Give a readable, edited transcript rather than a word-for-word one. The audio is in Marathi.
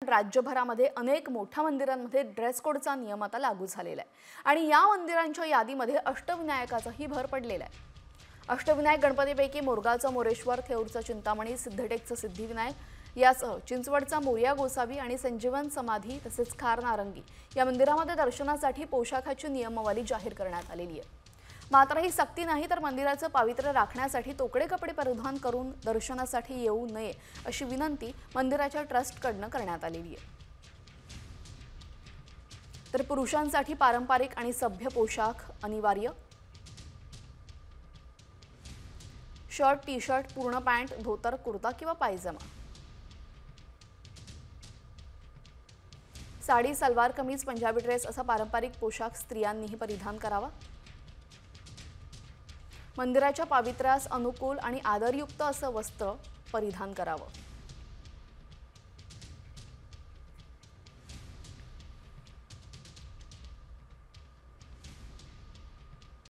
राज्यभरामध्ये अनेक मोठ्या मंदिरांमध्ये ड्रेस कोडचा नियम आता लागू झालेला आहे आणि या मंदिरांच्या यादीमध्ये अष्टविनायकाचाही भर पडलेला आहे। अष्टविनायक गणपतीपैकी मोरगावचा मोरेश्वर, थेऊरचा चिंतामणी, सिद्धटेकचा सिद्धिविनायक यासह चिंचवडचा मोरया गोसावी आणि संजीवन समाधी तसेच खार नारंगी या मंदिरामध्ये दर्शनासाठी पोशाखाची नियमावली जाहीर करण्यात आलेली आहे। मात्र ही सक्ती नाही तर मंदिराचं पावित्र्य राखण्यासाठी तोकडे कपडे परिधान करून दर्शनासाठी येऊ नये अशी विनंती मंदिराच्या ट्रस्टकडून करण्यात आलेली आहे। तर पुरुषांसाठी पारंपरिक आणि सभ्य पोशाख अनिवार्य, शर्ट, टी-शर्ट, पूर्ण पॅन्ट, धोतर, कुर्ता किंवा पायजमा, साडी, सलवार कमीज, पंजाबी ड्रेस असा पारंपरिक पोशाख स्त्रियांनीही परिधान करावा। मंदिराच्या पावित्र्यास अनुकूल आणि आदरयुक्त असं वस्त्र परिधान करावं।